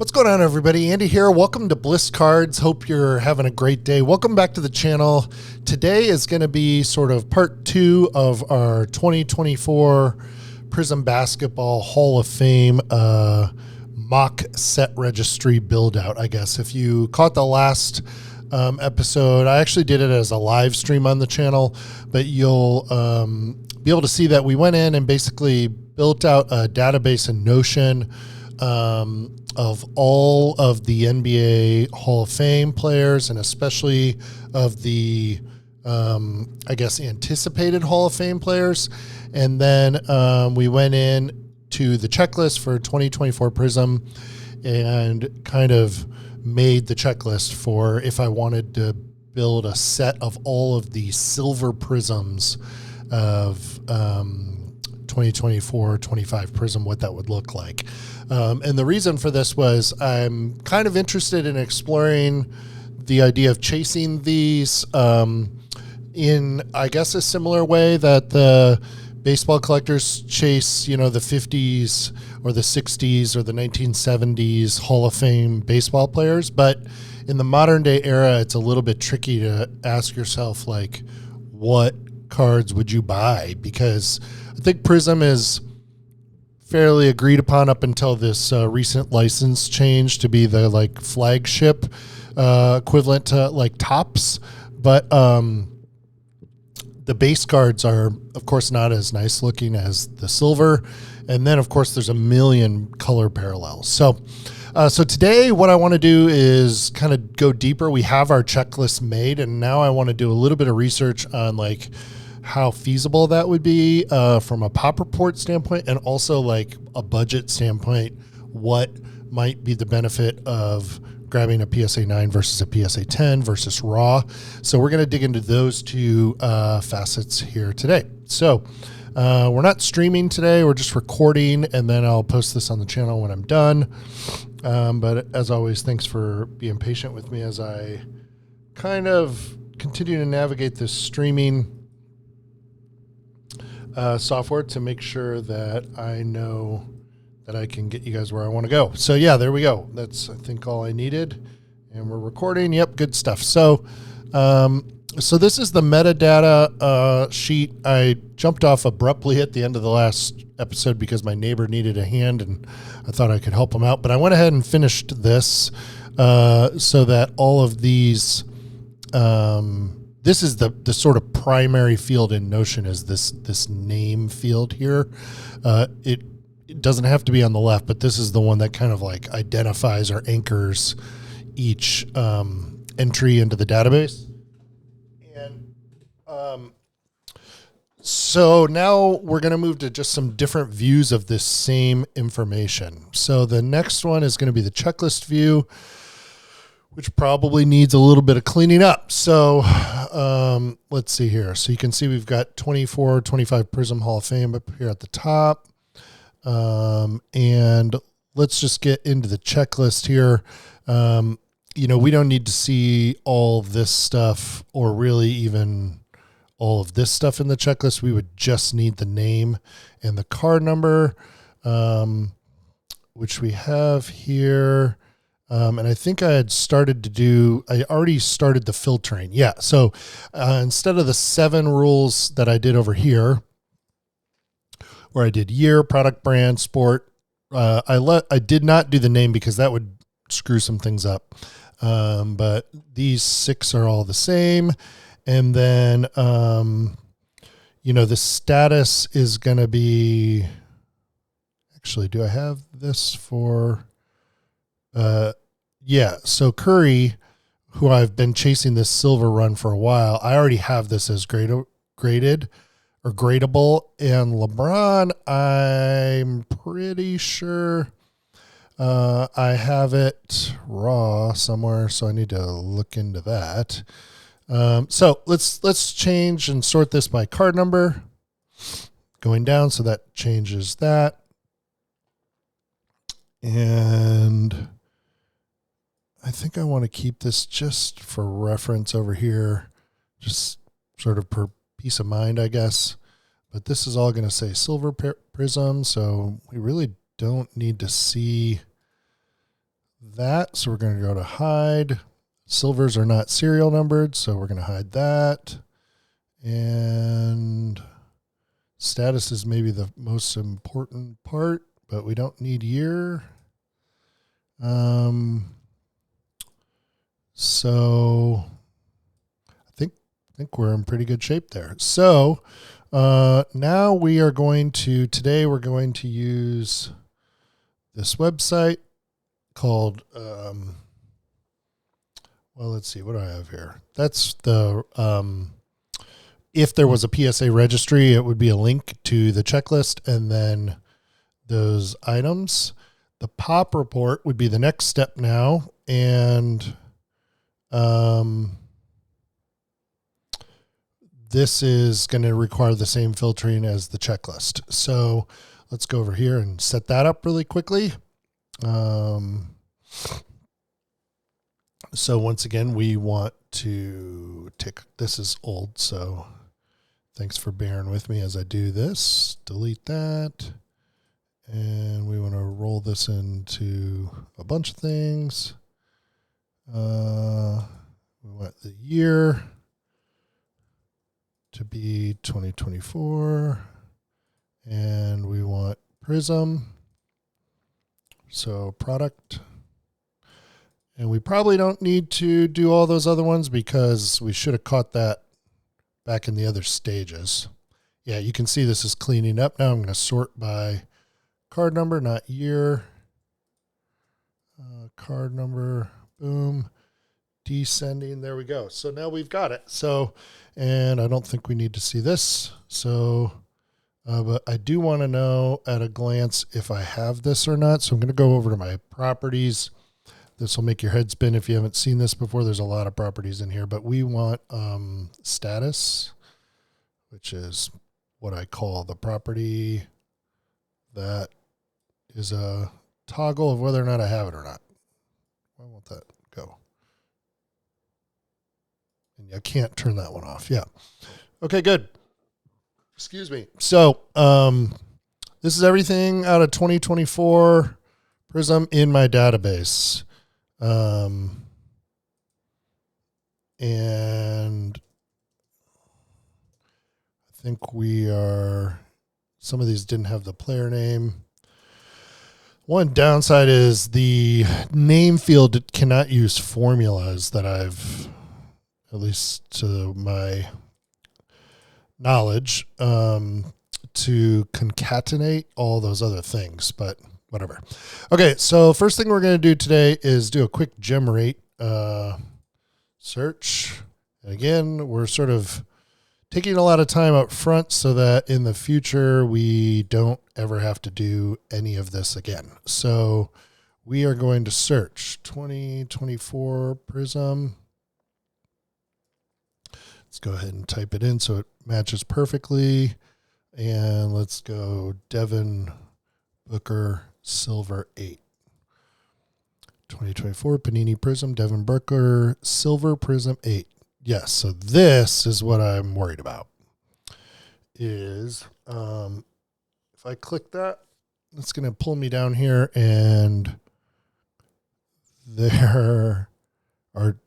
What's going on, everybody? Andy here. Welcome to Bliss Cards. Hope you're having a great day. Welcome back to the channel. Today is going to be sort of part 2 of our 2024 Prism Basketball Hall of Fame mock set registry build out, I guess. If you caught the last episode, I actually did it as a live stream on the channel, but you'll be able to see that we went in and basically built out a database in Notion of all of the NBA Hall of Fame players, and especially of the, I guess, anticipated Hall of Fame players. And then we went in to the checklist for 2024 Prism and kind of made the checklist for if I wanted to build a set of all of the silver prisms of 2024-25 Prism, what that would look like. And the reason for this was I'm kind of interested in exploring the idea of chasing these in, I guess, a similar way that the baseball collectors chase, the 50s or the 60s or the 1970s Hall of Fame baseball players. But in the modern day era, it's a little bit tricky to ask yourself, like, what cards would you buy? Because I think Prism is fairly agreed upon up until this recent license change to be the flagship equivalent to Topps, but the base cards are of course not as nice looking as the silver, and then of course there's a million color parallels. So today what I want to do is kind of go deeper. We have our checklist made, and now I want to do a little bit of research on how feasible that would be from a pop report standpoint, and also a budget standpoint. What might be the benefit of grabbing a PSA 9 versus a PSA 10 versus raw? So we're going to dig into those two facets here today. So we're not streaming today, we're just recording, and then I'll post this on the channel when I'm done. But as always, thanks for being patient with me as I kind of continue to navigate this streaming software to make sure that I know that I can get you guys where I want to go. So yeah, there we go. That's, I think, all I needed, and we're recording. Yep, good stuff. So this is the metadata sheet. I jumped off abruptly at the end of the last episode because my neighbor needed a hand, and I thought I could help him out. But I went ahead and finished this so that all of these. This is the sort of primary field in Notion, is this name field here. It doesn't have to be on the left, but this is the one that kind of identifies or anchors each entry into the database. And so now we're going to move to just some different views of this same information. So the next one is going to be the checklist view, which probably needs a little bit of cleaning up. So let's see here. So you can see we've got 24, 25 Prism Hall of Fame up here at the top. And let's just get into the checklist here. We don't need to see all this stuff, or really even all of this stuff in the checklist. We would just need the name and the card number, which we have here. And I think I already started the filtering. Yeah. So instead of the 7 rules that I did over here, where I did year, product, brand, sport, I did not do the name because that would screw some things up. But these 6 are all the same. And then, the status is going to be, actually, do I have this for, yeah, so Curry, who I've been chasing this silver run for a while, I already have this as graded or gradable. And LeBron, I'm pretty sure I have it raw somewhere, so I need to look into that. So let's change and sort this by card number going down, so that changes that. And I think I want to keep this just for reference over here, just sort of per peace of mind, I guess. But this is all going to say silver prism, so we really don't need to see that. So we're going to go to hide. Silvers are not serial numbered, so we're going to hide that. And status is maybe the most important part, but we don't need year. So I think we're in pretty good shape there. So now we're going to use this website called, well, let's see, what do I have here? That's the, if there was a PSA registry, it would be a link to the checklist and then those items. The POP report would be the next step now. And this is going to require the same filtering as the checklist. So let's go over here and set that up really quickly. So once again, we want to this is old, so thanks for bearing with me as I do this. Delete that. And we want to roll this into a bunch of things. We want the year to be 2024. And we want Prism. So product. And we probably don't need to do all those other ones because we should have caught that back in the other stages. Yeah, you can see this is cleaning up now. I'm going to sort by card number, not year. Card number, boom. Descending, there we go. So now we've got it. So, and I don't think we need to see this. So, but I do want to know at a glance if I have this or not. So I'm going to go over to my properties. This will make your head spin if you haven't seen this before. There's a lot of properties in here, but we want status, which is what I call the property that is a toggle of whether or not I have it or not. Why won't that go? And I can't turn that one off. Yeah. Okay, good. Excuse me. So this is everything out of 2024 Prism in my database. And I think some of these didn't have the player name. One downside is the name field cannot use formulas that I've, at least to my knowledge, to concatenate all those other things, but whatever. Okay, so first thing we're going to do today is do a quick gem rate search. And again, we're sort of taking a lot of time up front so that in the future we don't ever have to do any of this again. So we are going to search 2024 Prism. Let's go ahead and type it in so it matches perfectly. And let's go Devin Booker Silver 8. 2024 Panini Prism, Devin Booker Silver Prism 8. Yes, so this is what I'm worried about. Is if I click that, it's going to pull me down here, and there are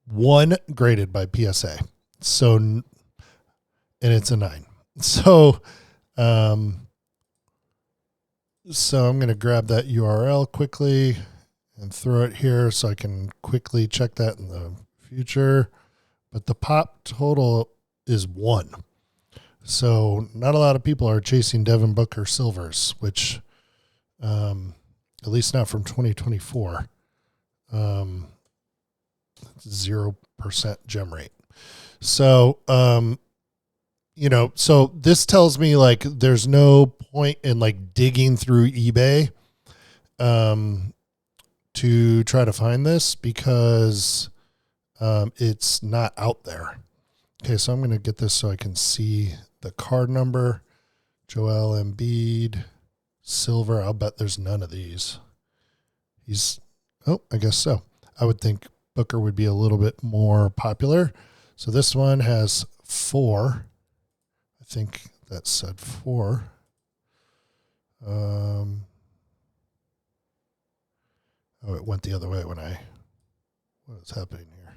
one graded by PSA. So, and it's a 9. So I'm going to grab that URL quickly and throw it here so I can quickly check that in the future. But the pop total is 1. So not a lot of people are chasing Devin Booker silvers, which at least not from 2024. 0% gem rate. So, so this tells me like there's no point in like digging through eBay to try to find this because it's not out there. Okay, so I'm going to get this so I can see the card number. Joel Embiid, silver. I'll bet there's none of these. I guess so. I would think Booker would be a little bit more popular. So this one has 4. I think that said 4. it went the other way what is happening here?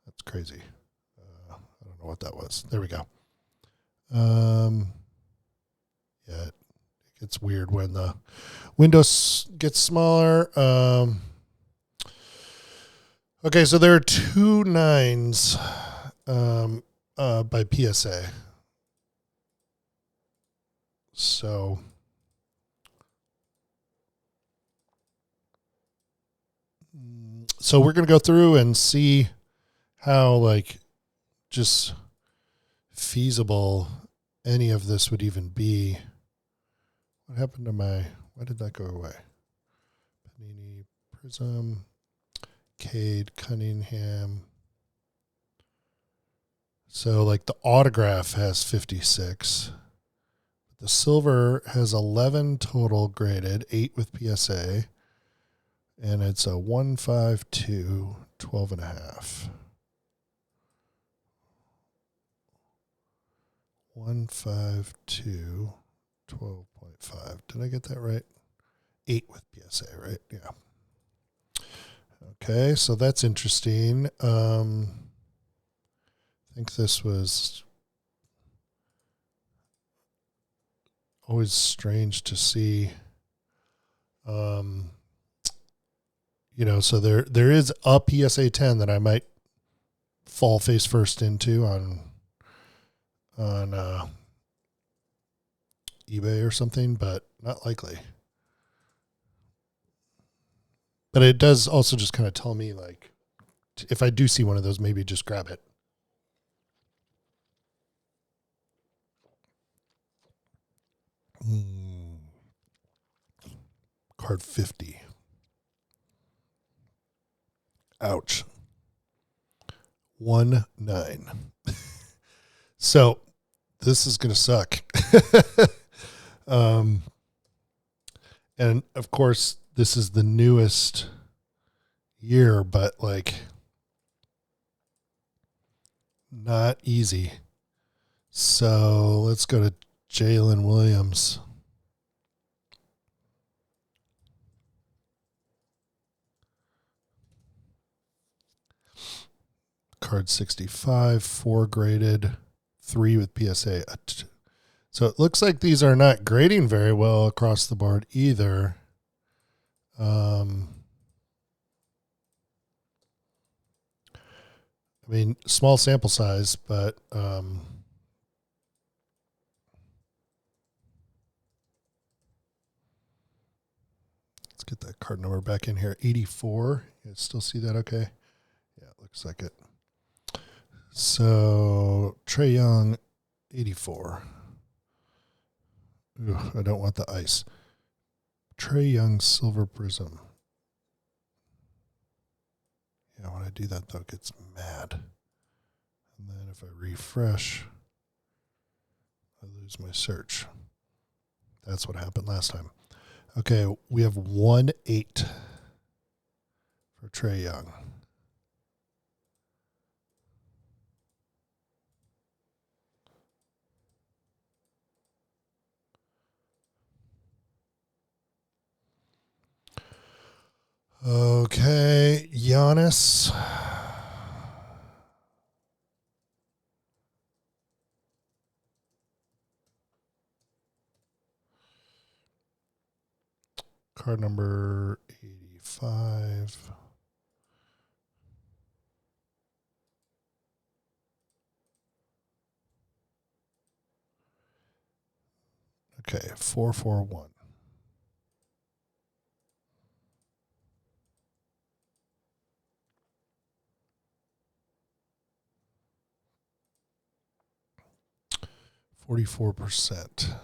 That's crazy. I don't know what that was. There we go. Yeah, it gets weird when the window gets smaller. Okay, so there are 2 9s by PSA. So we're going to go through and see how, like, just feasible any of this would even be. What happened to why did that go away? Panini, Prism, Cade, Cunningham. So, like, the autograph has 56. The silver has 11 total graded, 8 with PSA. And it's a 152, 12.5. 152, 12.5. Did I get that right? 8 with PSA, right? Yeah. Okay, so that's interesting. I think this was always strange to see. So there is a PSA 10 that I might fall face first into on eBay or something, but not likely. But it does also just kind of tell me, like, if I do see one of those, maybe just grab it. Card 50. Ouch. 1-9. So this is going to suck. And of course, this is the newest year, but, like, not easy. So let's go to Jalen Williams. Card 65, 4 graded, 3 with PSA. So it looks like these are not grading very well across the board either. I mean, small sample size, but let's get that card number back in here. 84. You guys still see that okay? Yeah, it looks like it. So Trae Young, 84. Ugh, I don't want the ice. Trae Young Silver Prism. Yeah, when I do that, though, it gets mad. And then if I refresh, I lose my search. That's what happened last time. Okay, we have 1-8 for Trae Young. Okay, Giannis. Card number 85. Okay, 441. %.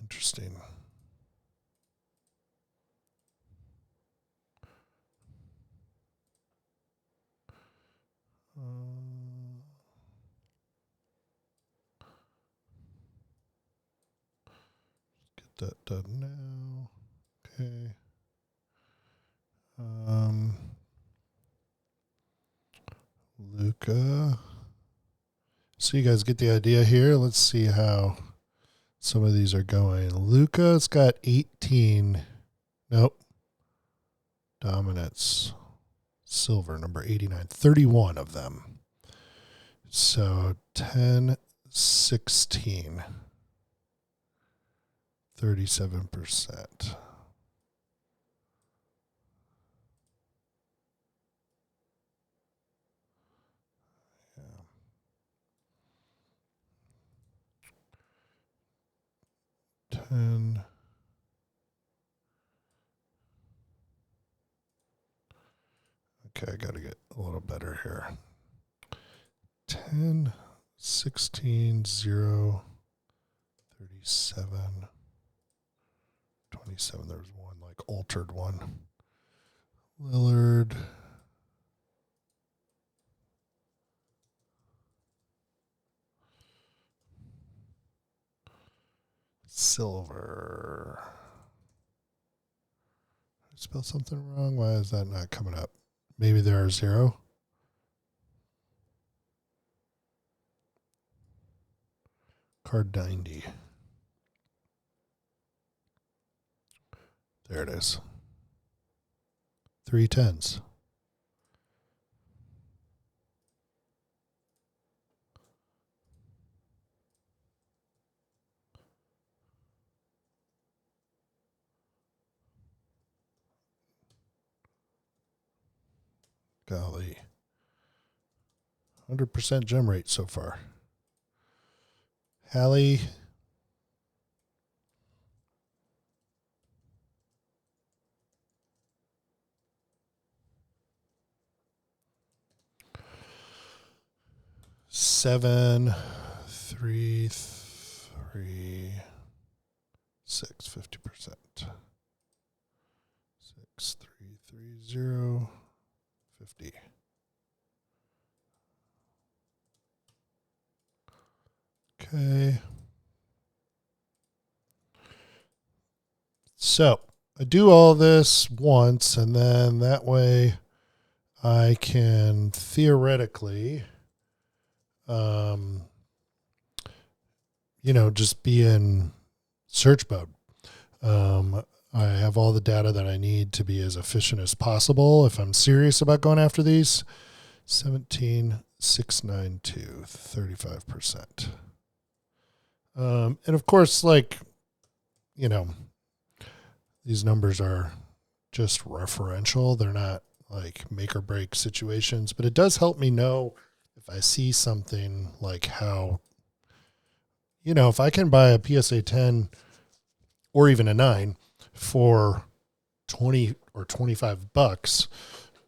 Interesting. Get that done now. Okay. Luca. So you guys get the idea here. Let's see some of these are going. Luca's got 18. Nope. Dominance. Silver, number 89. 31 of them. So 10, 16. 37%. Yeah. 10. Okay, I got to get a little better here. 10, 16, 0, 37, 27. There was one like altered one. Lillard. Silver. Did I spell something wrong? Why is that not coming up? Maybe there are 0. Card 90. There it is. 3 10s. Golly. 100% gem rate so far. Hallie. Seven, 3, 3, 6, 50%. 6, 3, 3, 0, 50. Okay. So I do all this once, and then that way I can theoretically, just be in search mode. I have all the data that I need to be as efficient as possible if I'm serious about going after these. 17,692, 35%. And of course, these numbers are just referential. They're not like make or break situations, but it does help me know if I see something like how, if I can buy a PSA 10 or even a 9 for 20 or $25,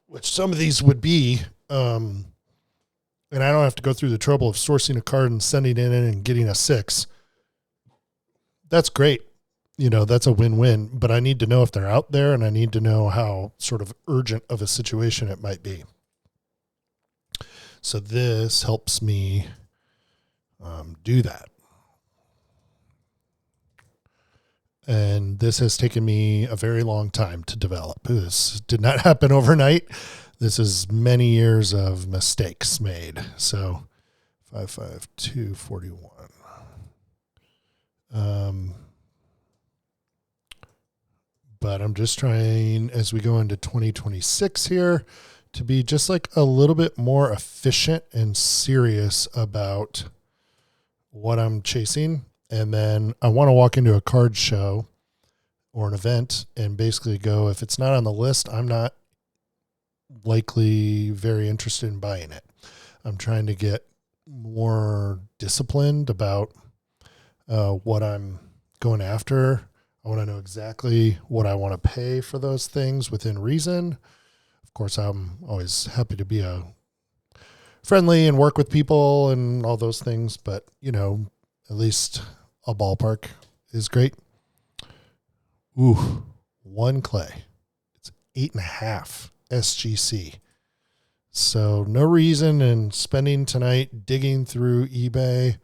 which some of these would be, and I don't have to go through the trouble of sourcing a card and sending it in and getting a 6. That's great. That's a win-win, but I need to know if they're out there, and I need to know how sort of urgent of a situation it might be. So this helps me do that. And this has taken me a very long time to develop. This did not happen overnight. This is many years of mistakes made. So 55241. But I'm just trying, as we go into 2026 here, to be just like a little bit more efficient and serious about what I'm chasing. And then I want to walk into a card show or an event and basically go, if it's not on the list, I'm not likely very interested in buying it. I'm trying to get more disciplined about what I'm going after. I want to know exactly what I want to pay for those things within reason. Of course, I'm always happy to be friendly and work with people and all those things, but at least a ballpark is great. Ooh, 1 clay. It's 8.5 SGC. So no reason in spending tonight digging through eBay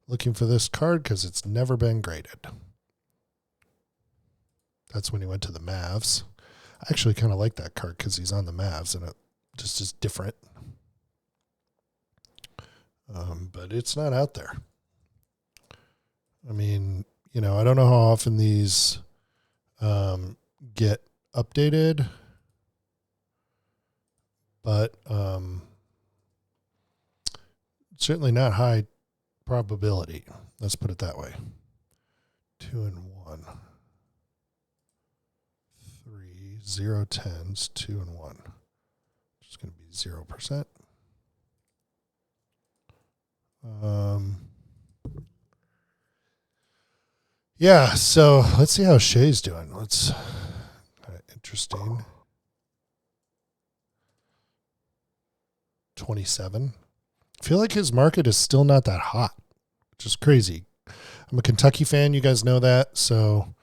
looking for this card because it's never been graded. That's when he went to the Mavs. I actually kind of like that card because he's on the Mavs and it just is different. But it's not out there. I mean, I don't know how often these get updated, but certainly not high probability. Let's put it that way. 2 and 1. 3, 0 tens, 2 and 1. It's going to be 0%. Yeah, so let's see how Shea's doing. Interesting. 27. I feel like his market is still not that hot, which is crazy. I'm a Kentucky fan, you guys know that, so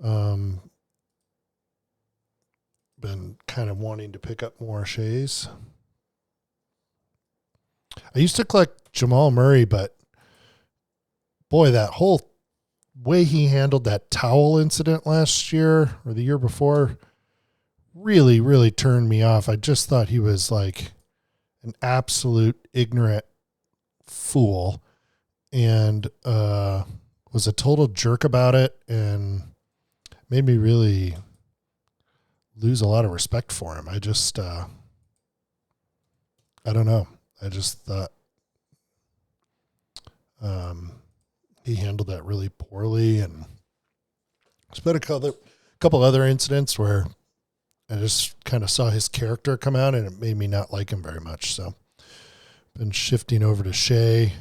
been kind of wanting to pick up more Shea's. I used to collect Jamal Murray, but boy, that whole way he handled that towel incident last year or the year before really, really turned me off. I just thought he was like an absolute ignorant fool and was a total jerk about it and made me really lose a lot of respect for him. I just, I don't know. I just thought he handled that really poorly, and there's been a couple other incidents where I just kind of saw his character come out, and it made me not like him very much. So, been shifting over to Shea.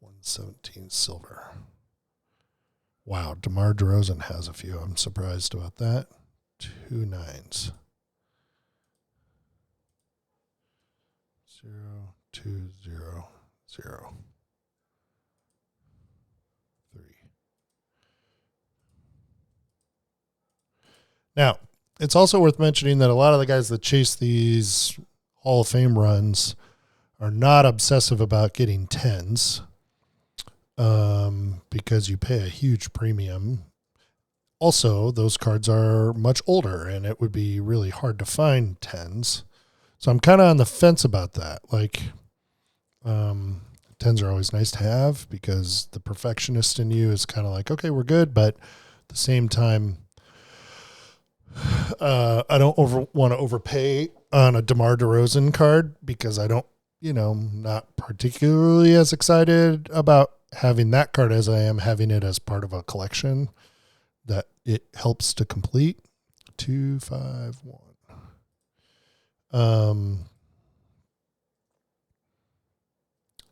$117 silver. Wow, DeMar DeRozan has a few. I'm surprised about that. 2 9s. 0 2 0 0 3. Now, it's also worth mentioning that a lot of the guys that chase these Hall of Fame runs are not obsessive about getting 10s because you pay a huge premium. Also, those cards are much older, and it would be really hard to find 10s. So I'm kind of on the fence about that. Like, 10s are always nice to have because the perfectionist in you is kind of like, okay, we're good. But at the same time, I don't want to overpay on a DeMar DeRozan card because I don't, not particularly as excited about having that card as I am having it as part of a collection that it helps to complete. 2 5 1.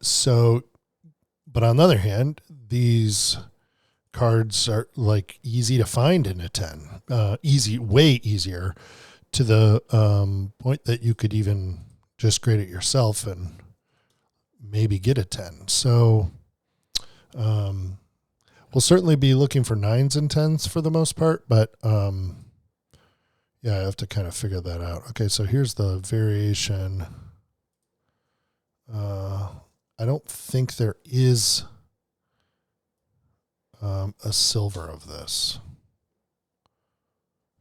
So, but on the other hand, these cards are like easy to find in a 10, way easier to the point that you could even just grade it yourself and maybe get a 10. So, we'll certainly be looking for 9s and 10s for the most part, but, yeah, I have to kind of figure that out. Okay, so here's the variation. I don't think there is a silver of this.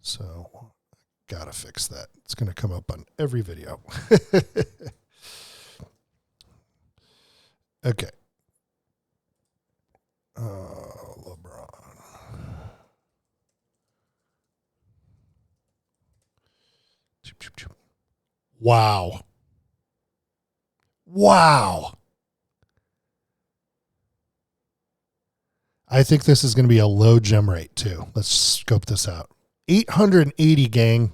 So, gotta fix that. It's going to come up on every video. Okay. LeBron. Wow. Wow. I think this is going to be a low gem rate too. Let's scope this out. 880, gang.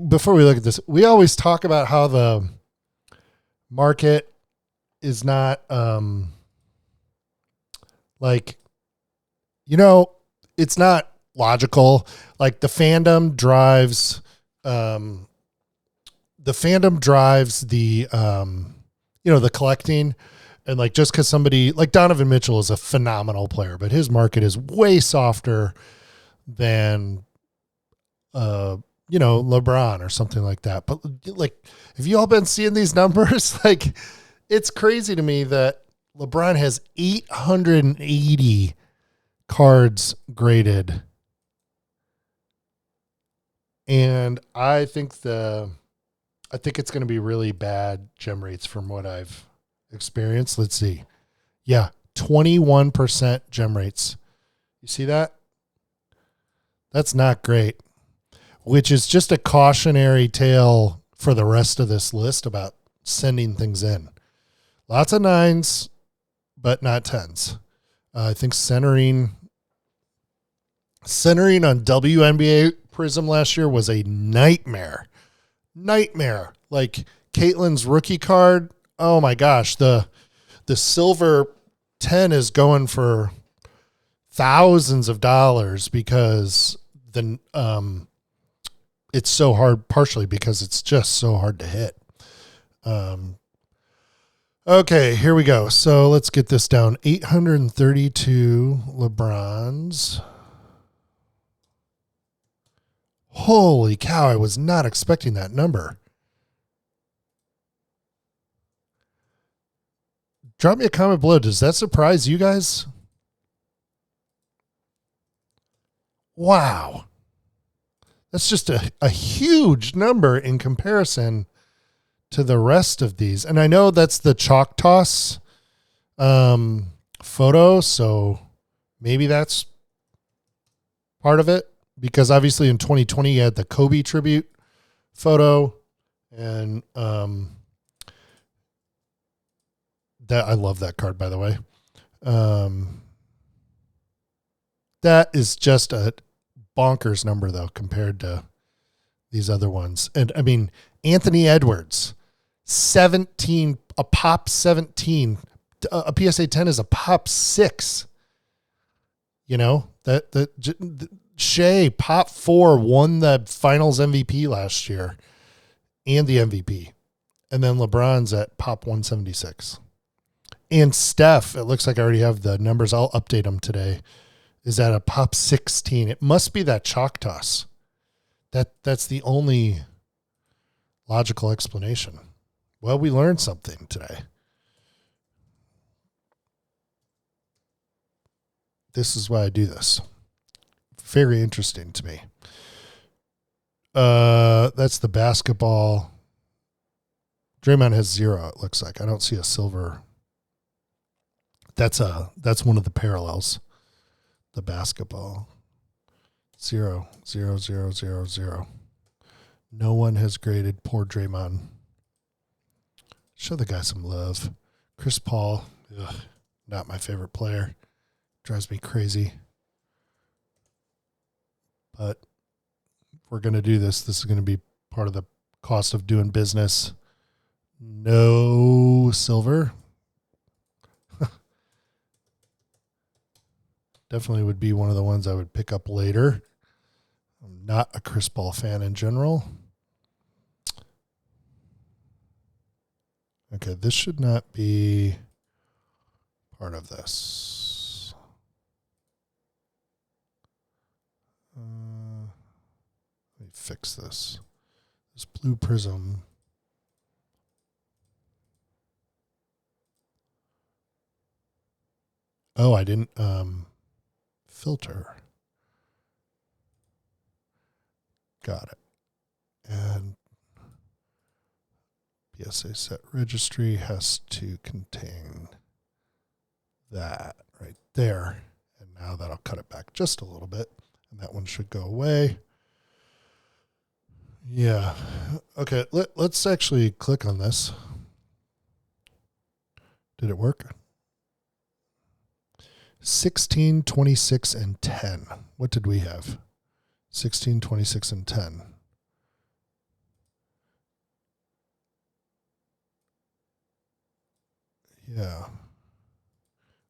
Before we look at this, we always talk about how the market is not it's not logical. Like the fandom drives the collecting, and like just because somebody like Donovan Mitchell is a phenomenal player, but his market is way softer than LeBron or something like that. But like, have you all been seeing these numbers? Like, it's crazy to me that LeBron has 880 cards graded. And I think I think it's going to be really bad gem rates from what I've experienced. Let's see. Yeah, 21% gem rates. You see that? That's not great, which is just a cautionary tale for the rest of this list about sending things in. Lots of 9s, but not 10s. I think centering on WNBA Prism last year was a nightmare. Like Caitlin's rookie card. Oh my gosh. The silver 10 is going for thousands of dollars because it's so hard, partially because it's just so hard to hit. Okay, here we go. So let's get this down. 832 LeBrons. Holy cow, I was not expecting that number. Drop me a comment below. Does that surprise you guys? Wow. That's just a huge number in comparison to the rest of these. And I know that's the chalk toss photo, so maybe that's part of it. Because obviously in 2020 you had the Kobe tribute photo, and that I love that card, by the way. That is just a bonkers number though compared to these other ones. And I mean, Anthony Edwards, 17, a pop 17, a PSA 10 is a pop 6. You know, that Shea, pop 4, won the finals MVP last year and the MVP. And then LeBron's at pop 176. And Steph, it looks like I already have the numbers. I'll update them today. Is at a pop 16. It must be that chalk toss. That's the only logical explanation. Well, we learned something today. This is why I do this. Very interesting to me. That's the basketball. Draymond has 0, it looks like. I don't see a silver. That's one of the parallels. The basketball. 0, 0, 0, 0, 0. No one has graded poor Draymond. Show the guy some love. Chris Paul, not my favorite player. Drives me crazy. But if we're going to do this, this is going to be part of the cost of doing business. No silver. Definitely would be one of the ones I would pick up later. I'm not a Chris Paul fan in general. Okay, this should not be part of this. Let me fix this. This blue prism. Oh, I didn't filter. Got it. And PSA set registry has to contain that right there. And now that'll cut it back just a little bit. And that one should go away. Yeah. Okay, let's actually click on this. Did it work? 16, 26, and 10. What did we have? 16, 26, and 10. Yeah. I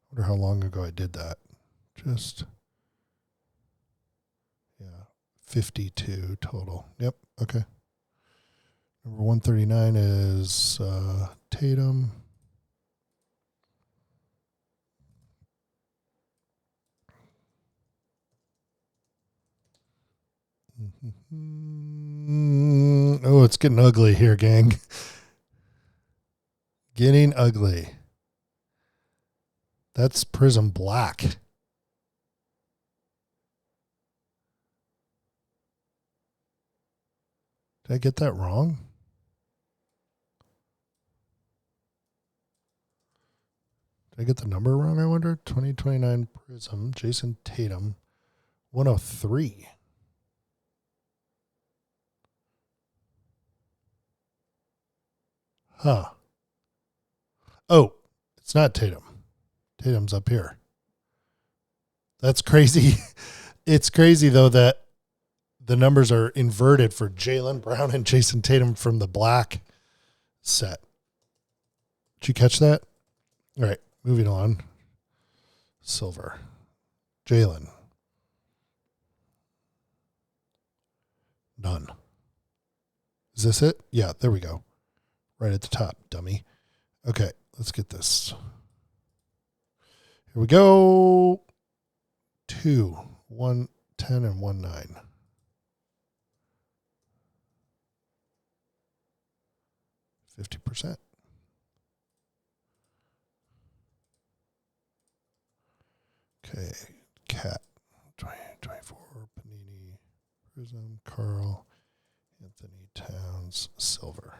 wonder how long ago I did that. Just, yeah, 52 total. Yep, okay. Number 139 is Tatum. Oh, it's getting ugly here, gang. Getting ugly. That's Prism Black. Did I get that wrong? Did I get the number wrong, I wonder? 2029 Prism, Jason Tatum, 103. Huh. Oh, it's not Tatum. Tatum's up here. That's crazy. It's crazy, though, that the numbers are inverted for Jaylen Brown and Jason Tatum from the black set. Did you catch that? All right, moving on. Silver. Jaylen. None. Is this it? Yeah, there we go. Right at the top, dummy. Okay, let's get this. Here we go. 2, 1, 10, and 1, 9. %. Okay, Cat, 2024, Panini, Prism, Carl, Anthony Towns, Silver,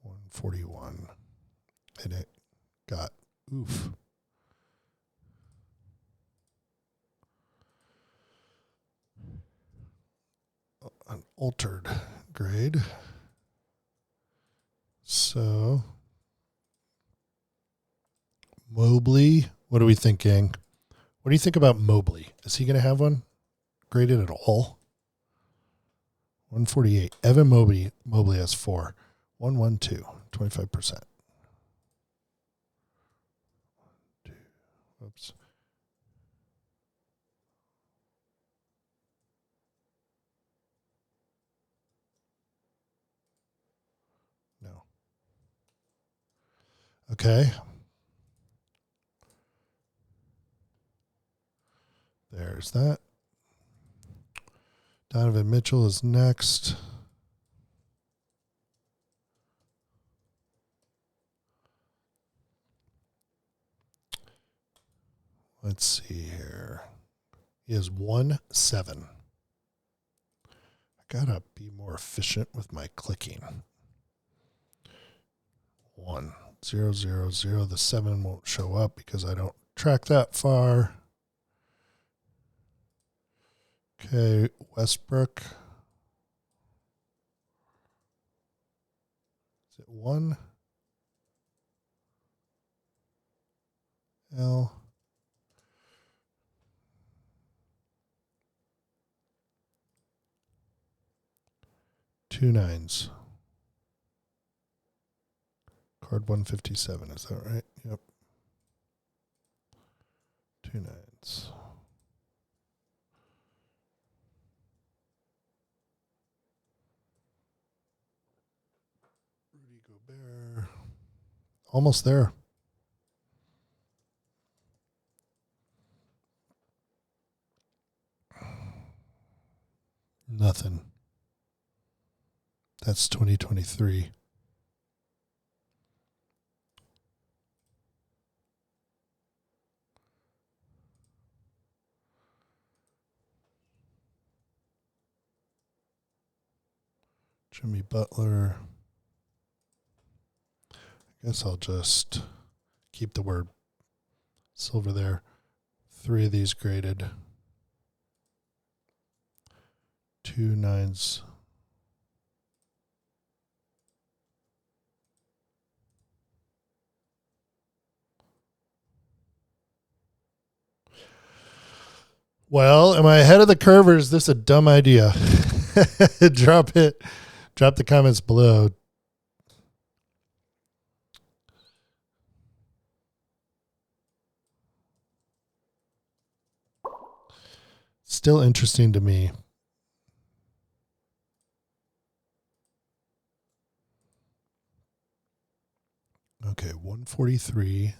141, and it got oof. An altered grade. So, Mobley, what are we thinking? What do you think about Mobley? Is he going to have one graded at all? 148. Evan Mobley has 4. 112, 25%. Oops. No. Okay. There's that. Donovan Mitchell is next. Let's see here. He has 1-7. I gotta be more efficient with my clicking. 1, 0, 0, 0. The 7 won't show up because I don't track that far. Okay, Westbrook. Is it 1? L. Two 9s. Card 157, is that right? Yep. 2 9s. Rudy Gobert. Almost there. Nothing. That's 2023. Jimmy Butler. I guess I'll just keep the word silver there. 3 of these graded. 2 9s. Well, am I ahead of the curve or is this a dumb idea? Drop it. Drop the comments below. Still interesting to me. Okay, 143,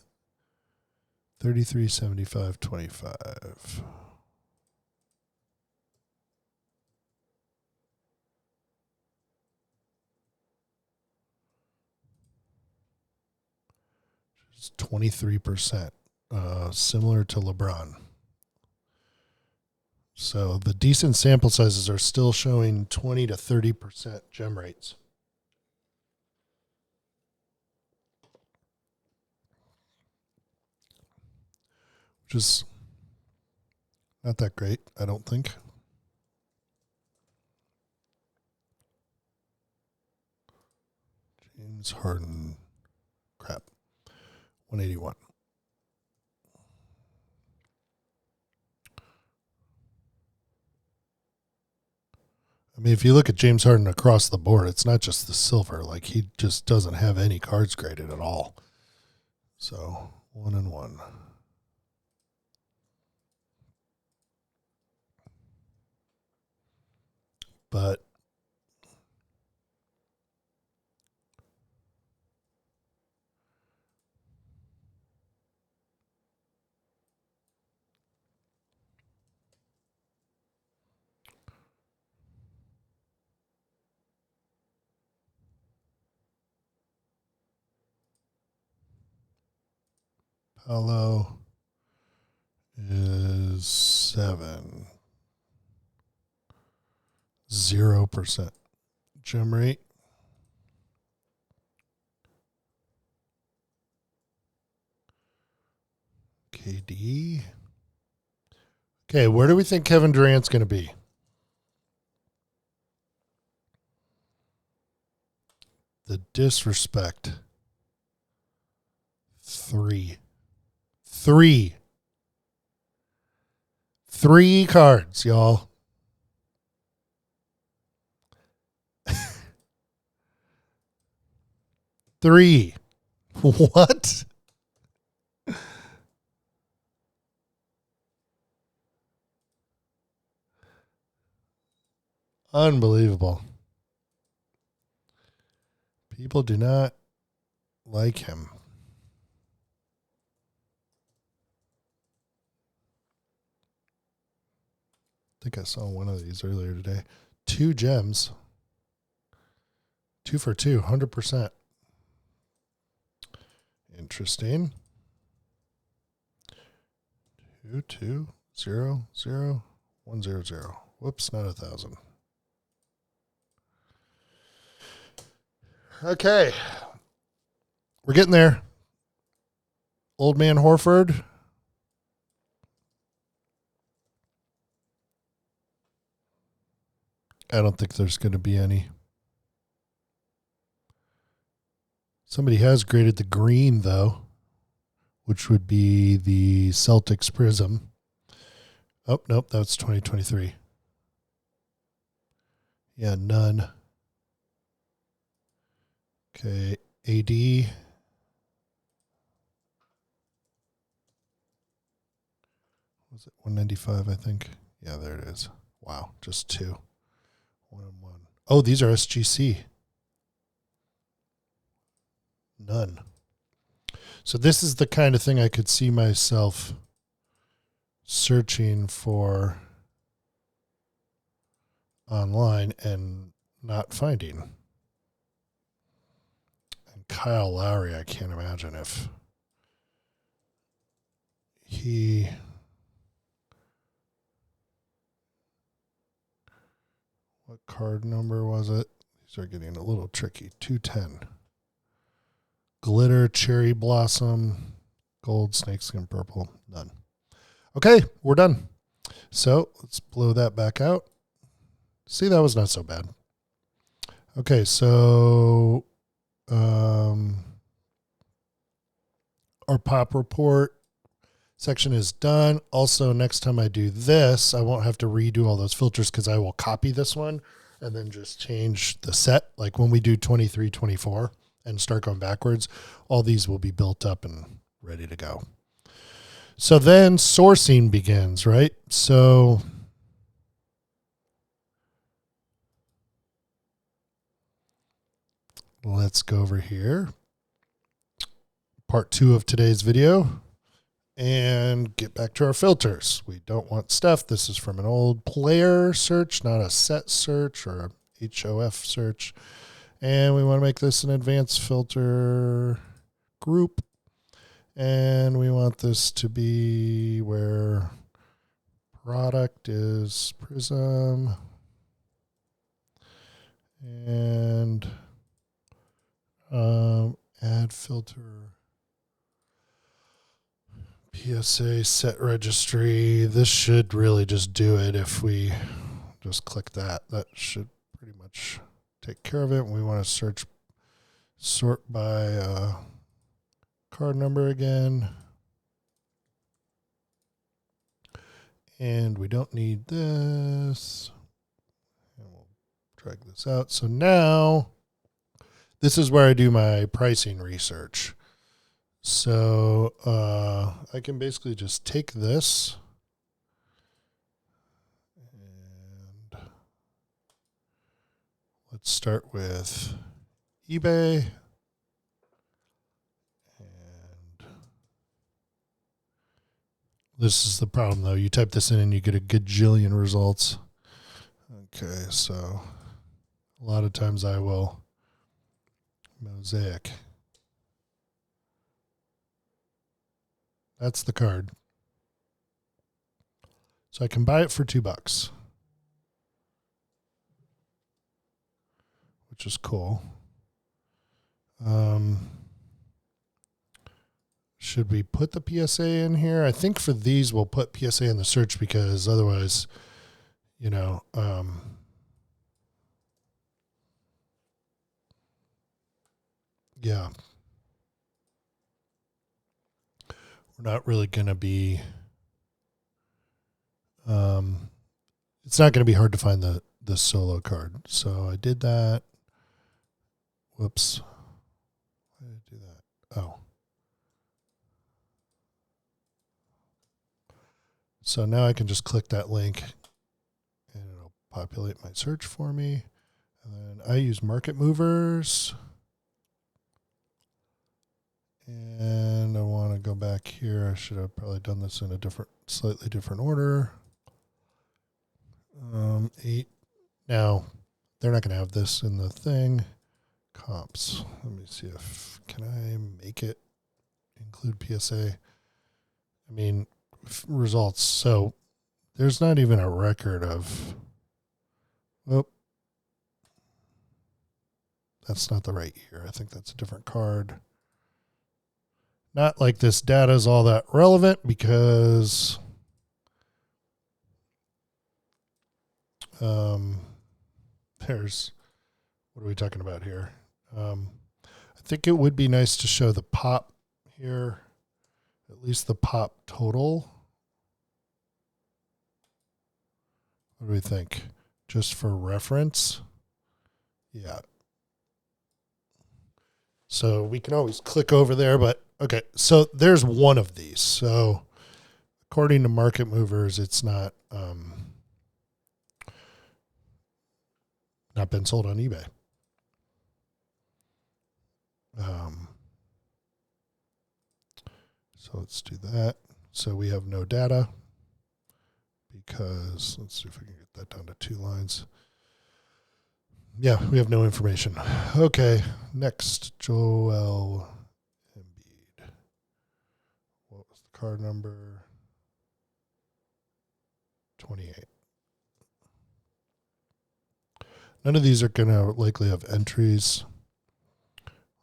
33, 75, 25. It's 23%, similar to LeBron. So the decent sample sizes are still showing 20 to 30% gem rates. which is not that great, I don't think. James Harden. Crap. 181. I mean, if you look at James Harden across the board, it's not just the silver. Like, he just doesn't have any cards graded at all. So, 1-1. But Paolo is 0%. Gem rate. KD. Okay, where do we think Kevin Durant's going to be? The disrespect. 3. 3 cards, y'all. Three. What? Unbelievable. People do not like him. I think I saw one of these earlier today. 2 gems. 2 for 2, 100%. Interesting. 2, 2, 0, 0, 1, 0, 0. Whoops, not 1,000. Okay. We're getting there. Old man Horford. I don't think there's going to be any. Somebody has graded the green, though, which would be the Celtics Prism. Oh, nope, that's 2023. Yeah, none. Okay, AD. Was it 195, I think? Yeah, there it is. Wow, just 2. 1 and 1. Oh, these are SGC. None. So this is the kind of thing I could see myself searching for online and not finding. And Kyle Lowry, I can't imagine if he... What card number was it? These are getting a little tricky. 210. Glitter, cherry blossom, gold, snakeskin purple. None. Okay, we're done. So let's blow that back out. See, that was not so bad. Okay, so our pop report section is done. Also, next time I do this, I won't have to redo all those filters because I will copy this one and then just change the set. Like when we do 23, 24 and start going backwards, all these will be built up and ready to go. So then sourcing begins, right? So let's go over here. Part 2 of today's video. And get back to our filters. We don't want stuff. This is from an old player search, not a set search or a HOF search. And we want to make this an advanced filter group. And we want this to be where product is Prism. And add filter PSA set registry. This should really just do it if we just click that. That should pretty much take care of it. We want to sort by card number again. And we don't need this. And we'll drag this out. So now this is where I do my pricing research. So I can basically just take this and let's start with eBay. And this is the problem, though. You type this in and you get a gajillion results. Okay, so a lot of times I will mosaic. That's the card. So I can buy it for $2, which is cool. Should we put the PSA in here? I think for these we'll put PSA in the search because otherwise, we're not really going to be, it's not going to be hard to find the solo card. So I did that. Whoops. Why did I do that? Oh. So now I can just click that link and it'll populate my search for me. And then I use market movers. And I want to go back here. I should have probably done this in a slightly different order. 8. Now, they're not going to have this in the thing. Comps. Let me see can I make it include PSA? I mean, results. So there's not even a record of, that's not the right year. I think that's a different card. Not like this data is all that relevant because what are we talking about here? I think it would be nice to show the pop here, at least the pop total. What do we think? Just for reference? Yeah. So we can always click over there, but okay. So there's one of these. So according to market movers, it's not been sold on eBay. So let's do that. So we have no data because let's see if we can get that down to 2 lines. Yeah, we have no information. Okay, next, Joel Embiid. What was the card number? 28. None of these are going to likely have entries.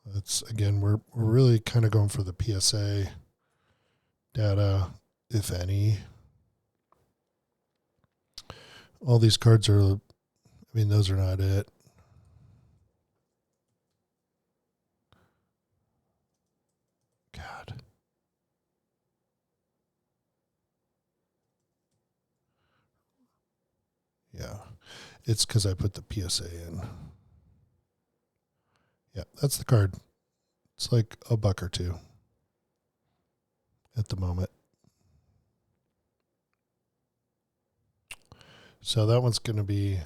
That's, again, we're really kind of going for the PSA data, if any. All these cards are, those are not it. God. Yeah. It's because I put the PSA in. Yeah, that's the card. It's like $1 or $2 at the moment. So that one's going to be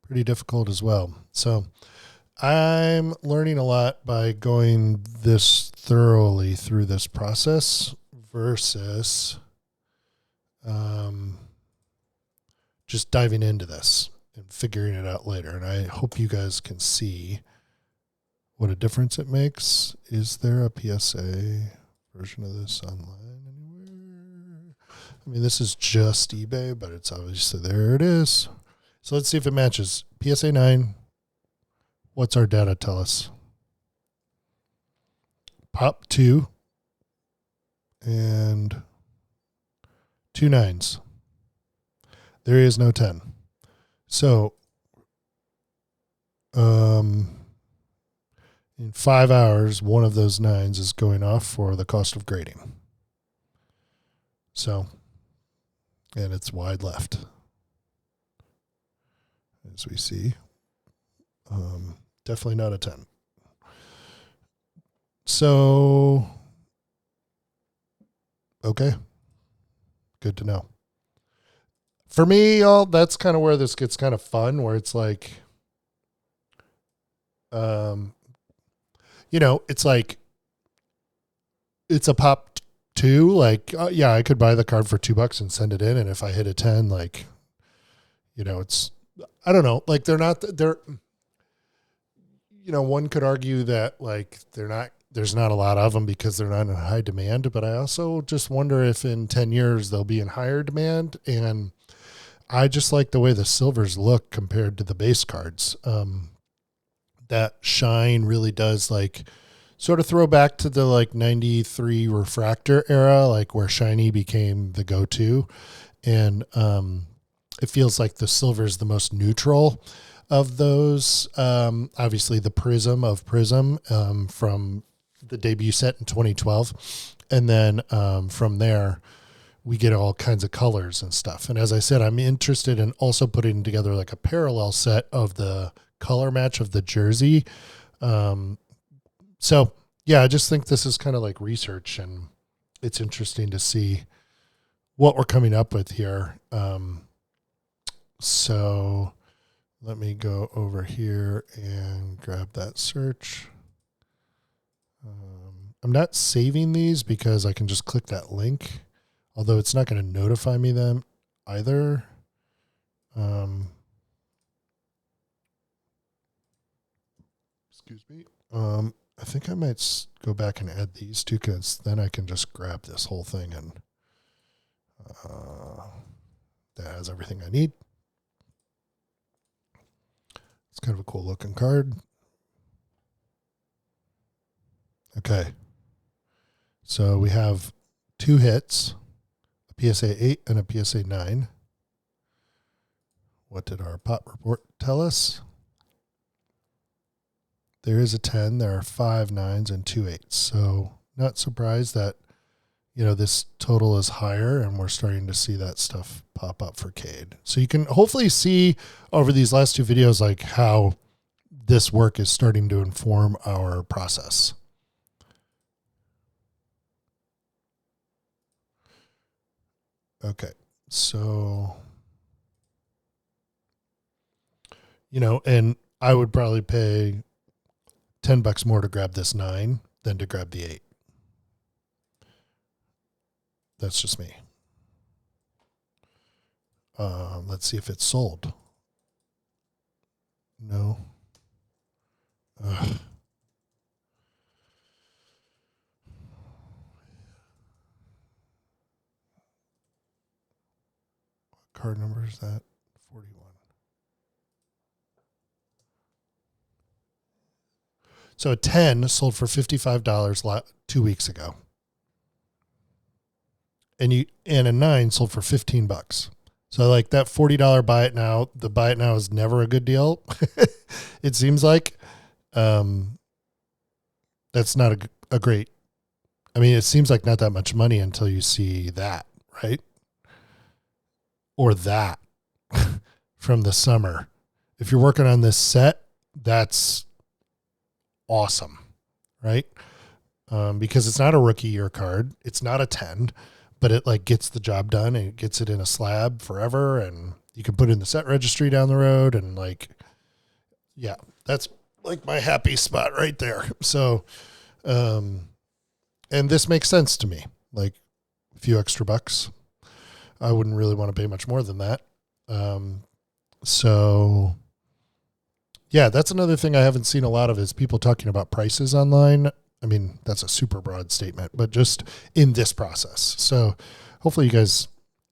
pretty difficult as well. So I'm learning a lot by going this thoroughly through this process versus just diving into this and figuring it out later. And I hope you guys can see what a difference it makes. Is there a PSA version of this online anywhere? This is just eBay, but it's obviously there it is. So let's see if it matches. PSA 9. What's our data tell us? Pop 2. and 2 9s. There is no 10. So, in 5 hours, one of those 9s is going off for the cost of grading. So, and it's wide left, as we see. Definitely not a 10. So, okay. Good to know. For me, that's kind of where this gets kind of fun, where it's like, it's like, it's a pop 2. Like, yeah, I could buy the card for $2 and send it in. And if I hit a 10, like, it's, I don't know, like one could argue that like there's not a lot of them because they're not in high demand, but I also just wonder if in 10 years they'll be in higher demand. And I just like the way the silvers look compared to the base cards. That shine really does like sort of throw back to the like 93 refractor era, like where shiny became the go-to. And it feels like the silver is the most neutral of those. Obviously the Prism of Prism from the debut set in 2012. And then from there, we get all kinds of colors and stuff. And as I said, I'm interested in also putting together like a parallel set of the color match of the jersey. So yeah, I just think this is kind of like research, and it's interesting to see what we're coming up with here. So let me go over here and grab that search. I'm not saving these because I can just click that link, although it's not going to notify me them either. Excuse me. I think I might go back and add these two, because then I can just grab this whole thing, and that has everything I need. It's kind of a cool looking card. Okay. So we have 2 hits, a PSA 8 and a PSA 9. What did our pot report tell us? There is a 10. There are 5 9s and 2 8s. So not surprised that, this total is higher, and we're starting to see that stuff pop up for Cade. So you can hopefully see over these last 2 videos, like how this work is starting to inform our process. Okay. So, and I would probably pay $10 more to grab this 9 than to grab the 8. That's just me. Let's see if it's sold. No. Card number is that? 41. So a 10 sold for $55 2 weeks ago. And a 9 sold for $15. So like that $40 buy it now, the buy it now is never a good deal. It seems like that's not a great, I mean, it seems like not that much money until you see that, right? Or that from the summer. If you're working on this set, that's awesome, right? Because it's not a rookie year card. It's not a 10, but it like gets the job done, and it gets it in a slab forever, and you can put it in the set registry down the road, and like, yeah, that's like my happy spot right there. So, and this makes sense to me, like a few extra bucks. I wouldn't really want to pay much more than that. So yeah, that's another thing I haven't seen a lot of, is people talking about prices online. I mean, that's a super broad statement, but just in this process. So hopefully you guys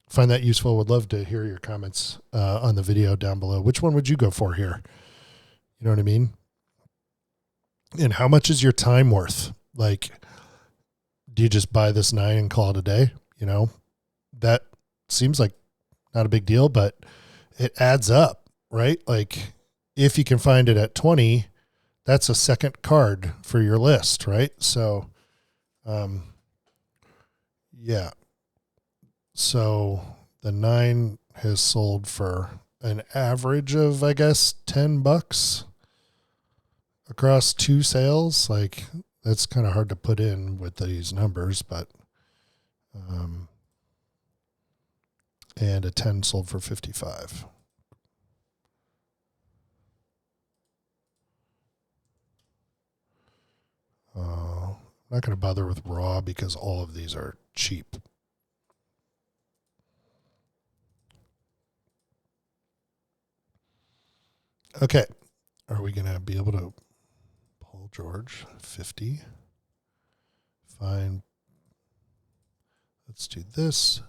find that useful. Would love to hear your comments on the video down below. Which one would you go for here? You know what I mean? And how much is your time worth? Like, do you just buy this 9 and call it a day? That seems like not a big deal, but it adds up, right? Like if you can find it at 20, that's a second card for your list, right? So, yeah. So the 9 has sold for an average of, I guess, $10 across 2 sales. Like that's kind of hard to put in with these numbers, but, and a 10 sold for 55. I'm not going to bother with raw because all of these are cheap. Okay. Are we going to be able to Paul George 50? Fine. Let's do this.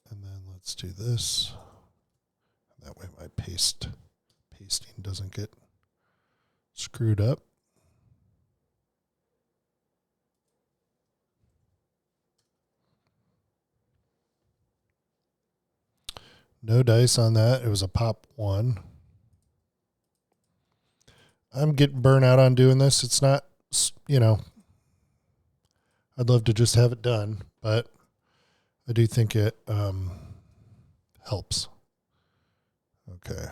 And then let's do this. That way my pasting doesn't get screwed up. No dice on that. It was a pop 1. I'm getting burnt out on doing this. It's not, I'd love to just have it done, but I do think it helps. Okay.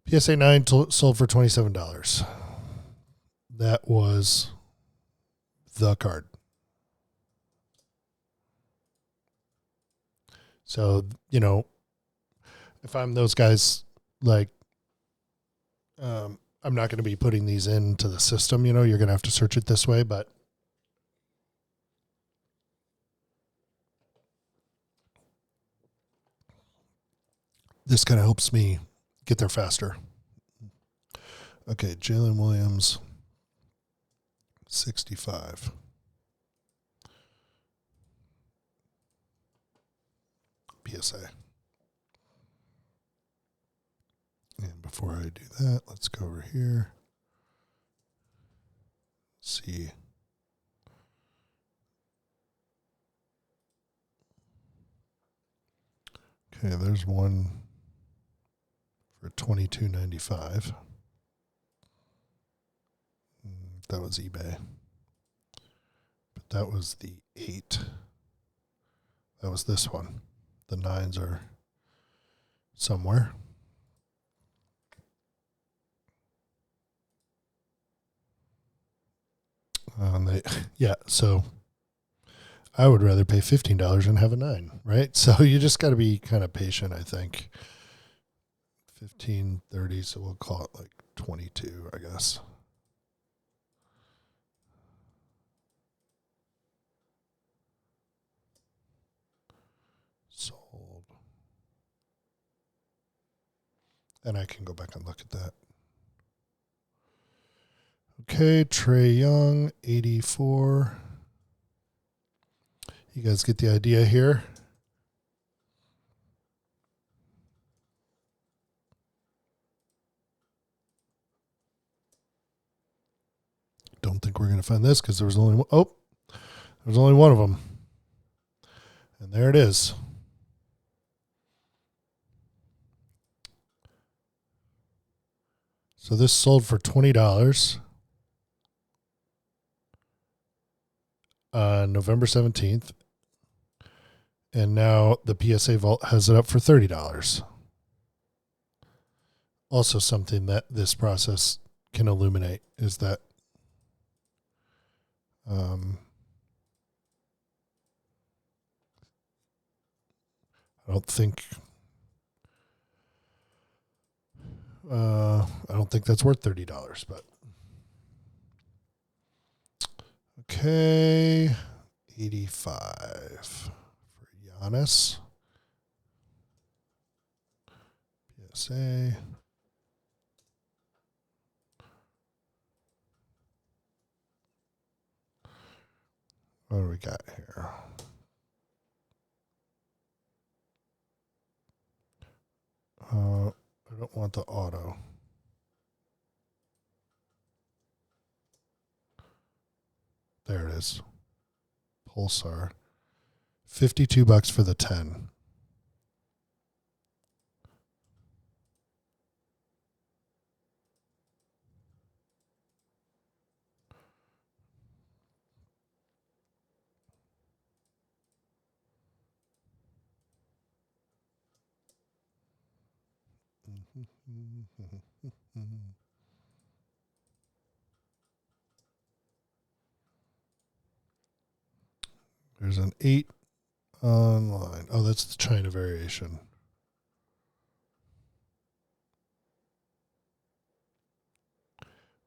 PSA 9 sold for $27. That was the card. So, if I'm those guys, like, I'm not going to be putting these into the system, you're going to have to search it this way, but this kind of helps me get there faster. Okay, Jalen Williams, 65. PSA. And before I do that, let's go over here. See. Okay, there's one for $22.95. That was eBay. But that was the 8. That was this one. The 9s are somewhere. So I would rather pay $15 and have a 9, right? So you just got to be kind of patient, I think. 15, 30, so we'll call it like 22, I guess. Sold. And I can go back and look at that. Okay, Trey Young, 84. You guys get the idea here. Don't think we're going to find this because there was only one. Oh, there's only one of them. And there it is. So this sold for $20 on November 17th. And now the PSA Vault has it up for $30. Also something that this process can illuminate is that I don't think that's worth $30, but okay, 85 for Giannis. PSA. What do we got here? I don't want the auto. there it is. Pulsar. $52 for the 10. There's an 8 online. Oh, that's the China variation.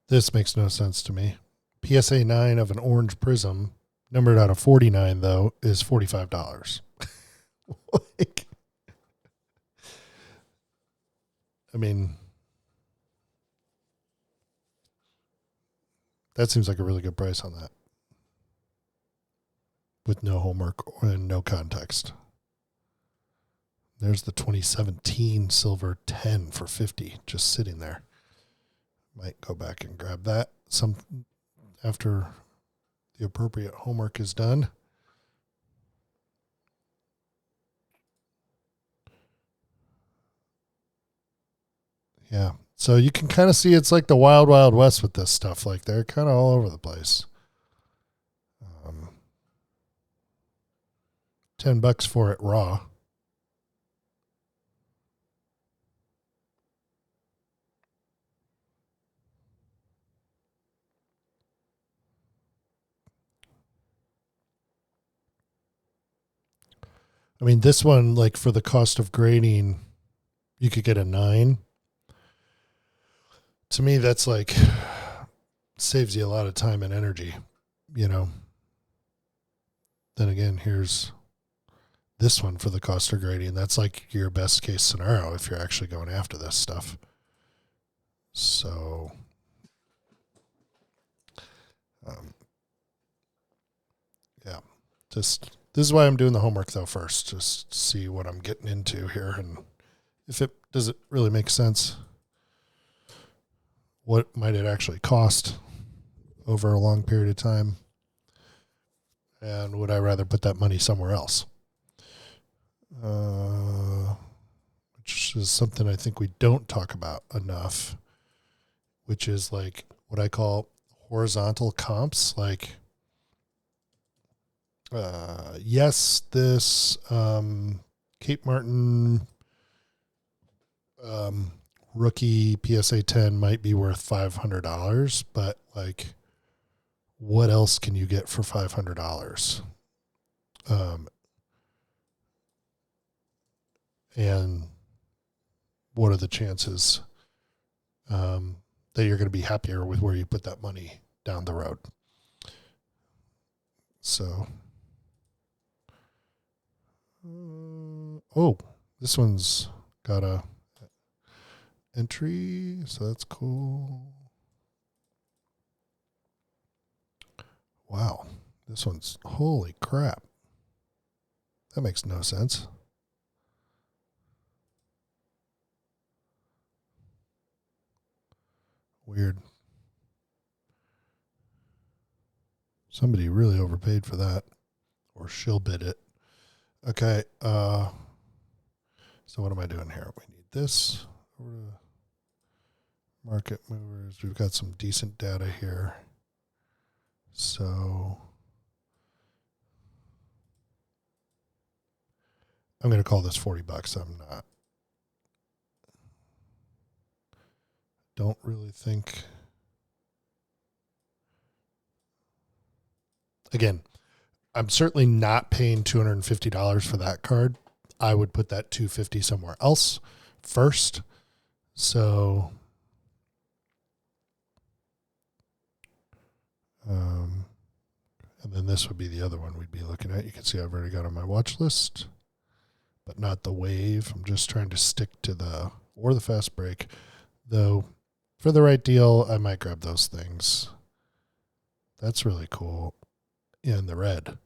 This makes no sense to me. PSA 9 of an orange prism, numbered out of 49, though, is $45. Like, I mean, that seems like a really good price on that. With no homework and no context. There's the 2017 silver 10 for $50, just sitting there. Might go back and grab that some after the appropriate homework is done. Yeah. So you can kind of see it's like the wild, wild west with this stuff. Like they're kind of all over the place. $10 for it raw. I mean, this one, like for the cost of grading, you could get a 9. To me, that's like saves you a lot of time and energy, you know. Then again, here's this one for the cost of grading. That's like your best case scenario if you're actually going after this stuff. So, yeah, just this is why I'm doing the homework though first, just to see what I'm getting into here and if it does it really make sense. What might it actually cost over a long period of time? And would I rather put that money somewhere else? Which is something I think we don't talk about enough, which is like what I call horizontal comps. Like, yes, this Cape Martin rookie PSA 10 might be worth $500, but like, what else can you get for $500? And what are the chances that you're going to be happier with where you put that money down the road? So, this one's got a entry, so that's cool. Wow, this one's, holy crap. That makes no sense. Weird. Somebody really overpaid for that, or she'll bid it. Okay, so what am I doing here? We need this. Over to market movers. We've got some decent data here. So I'm going to call this $40. I'm not. Don't really think. Again, I'm certainly not paying $250 for that card. I would put that $250 somewhere else first. So, and then this would be the other one we'd be looking at. You can see I've already got on my watch list, but not the wave. I'm just trying to stick to the fast break. Though, for the right deal, I might grab those things. That's really cool. In the red.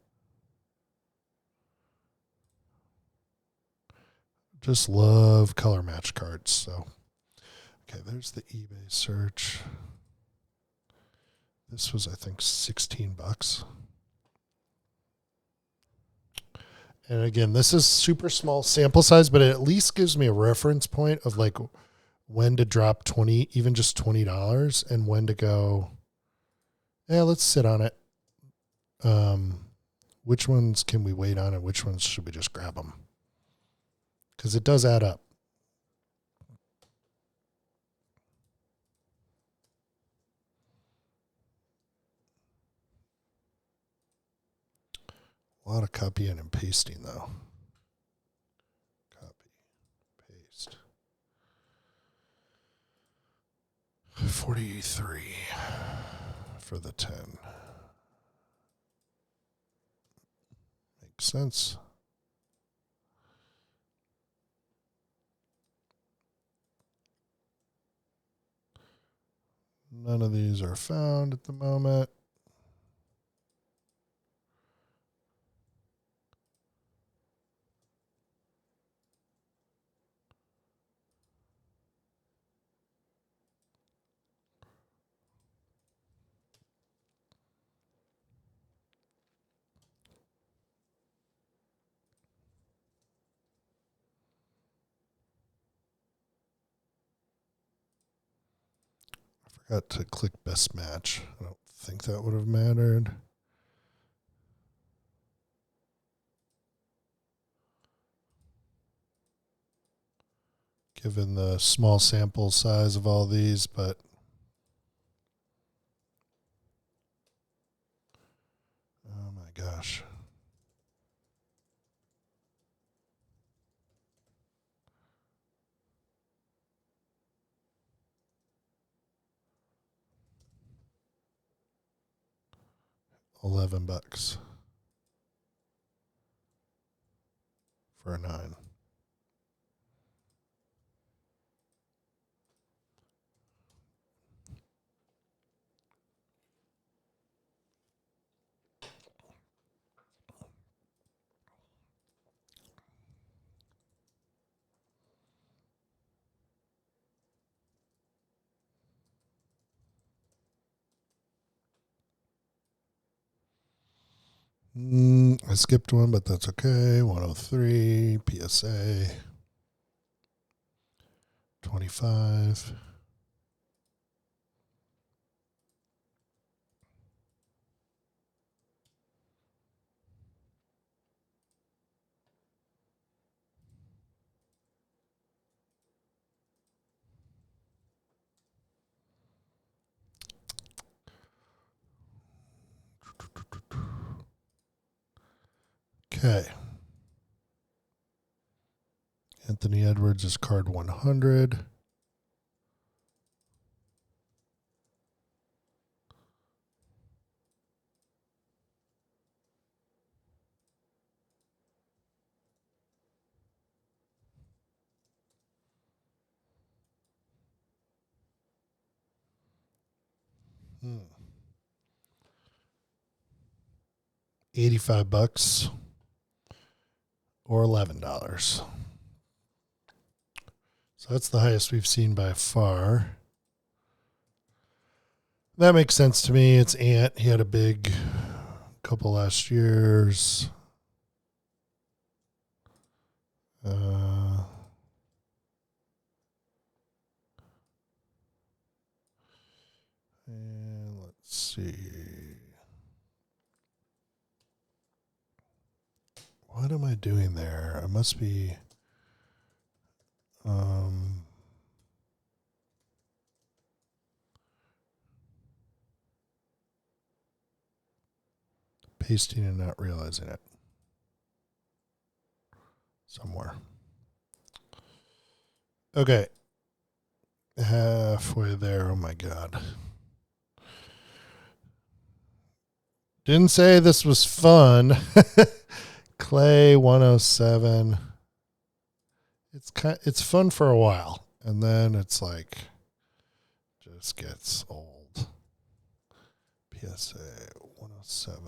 Just love color match cards. So, okay, there's the eBay search. This was, I think, $16. And again, this is super small sample size, but it at least gives me a reference point of like when to drop 20, even just $20, and when to go, yeah, let's sit on it. Which ones can we wait on and which ones should we just grab them? Because it does add up. A lot of copying and pasting, though. Copy, paste. 43 for the 10. Makes sense. None of these are found at the moment. Forgot to click best match. I don't think that would have mattered. Given the small sample size of all these, but oh my gosh. $11 for a 9. I skipped one, but that's okay. 103, PSA. 25. Okay. Anthony Edwards is card 100. $85 or $11. So that's the highest we've seen by far. That makes sense to me. It's Ant. He had a big couple last years. And let's see. What am I doing there? I must be pasting and not realizing it somewhere. Okay. Halfway there. Oh my God. Didn't say this was fun. Clay 107. It's fun for a while, and then it's like just gets old. PSA 107.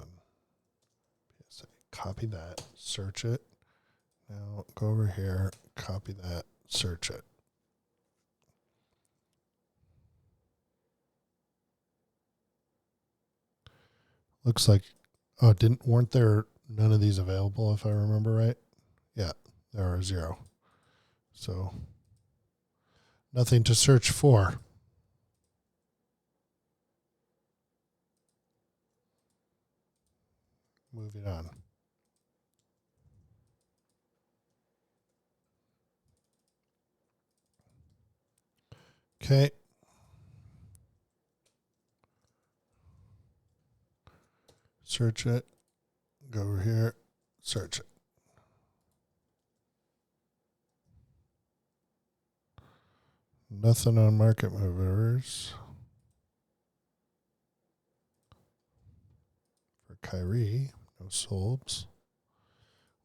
PSA. Copy that. Search it. Now go over here. Copy that. Search it. Looks like, weren't there none of these available if I remember right? Yeah, there are 0. So nothing to search for. Moving on. Okay. Search it. Go over here. Search it. Nothing on market movers. For Kyrie, no solds.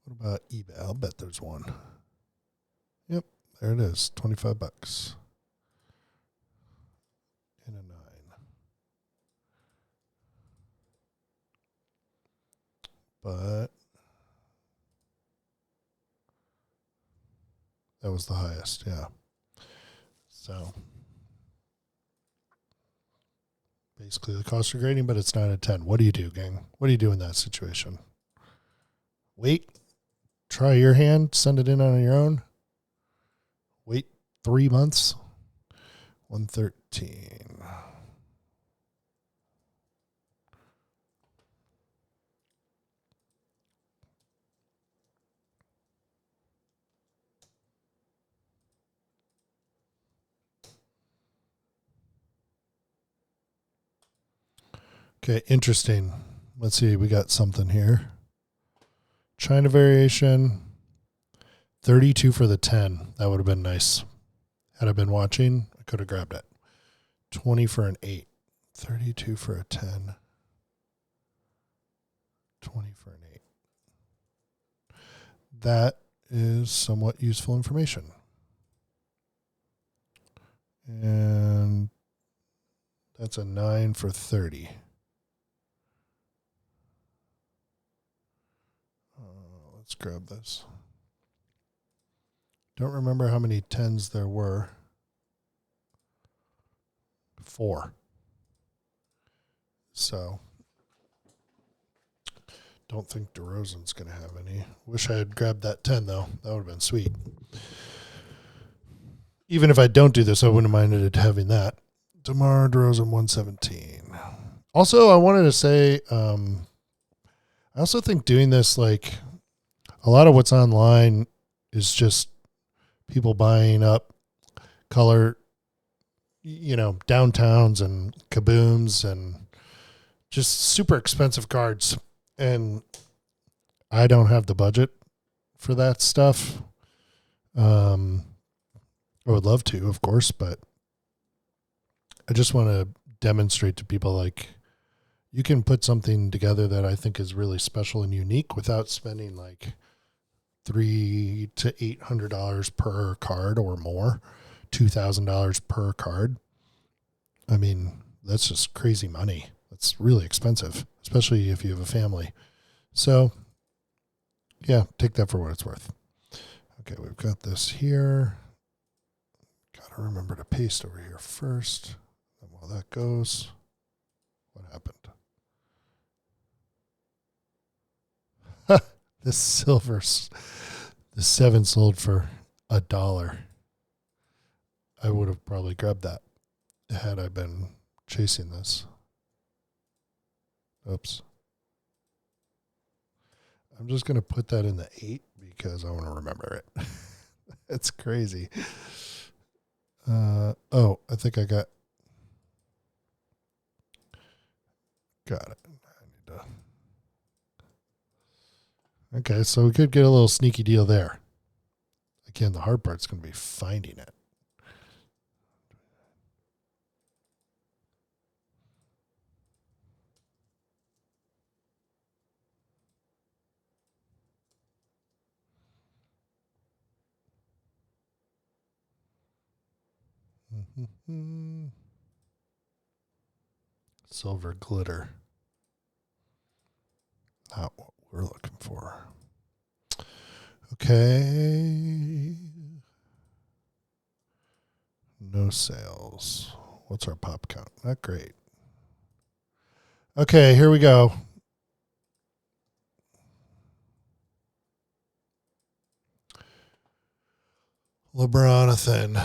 What about eBay? I'll bet there's one. Yep, there it is. $25. In a 9. But that was the highest, yeah. So basically the cost of grading, but it's 9 out of 10. What do you do, gang? What do you do in that situation? Wait, try your hand, send it in on your own. Wait 3 months. 113. Okay, interesting. Let's see, we got something here. China variation, 32 for the 10. That would have been nice. Had I been watching, I could have grabbed it. 20 for an 8. 32 for a 10. 20 for an 8. That is somewhat useful information. And that's a 9 for 30. Let's grab this. Don't remember how many 10s there were. 4. So, don't think DeRozan's going to have any. Wish I had grabbed that 10, though. That would have been sweet. Even if I don't do this, I wouldn't have minded having that. DeMar DeRozan, 117. Also, I wanted to say, I also think doing this, like, a lot of what's online is just people buying up color, downtowns and kabooms and just super expensive cards. And I don't have the budget for that stuff. I would love to, of course, but I just want to demonstrate to people, like, you can put something together that I think is really special and unique without spending like $300 to $800 per card or more, $2,000 per card. I mean, that's just crazy money. That's really expensive, especially if you have a family. So, yeah, take that for what it's worth. Okay, we've got this here. Got to remember to paste over here first. And while that goes, what happened? This silver, the 7 sold for $1. I would have probably grabbed that had I been chasing this. Oops. I'm just going to put that in the 8 because I want to remember it. It's crazy. I think I got it. Okay, so we could get a little sneaky deal there. Again, the hard part's going to be finding it. Silver glitter. Not what we're looking for. Okay. No sales. What's our pop count? Not great. Okay, here we go. LeBronathan.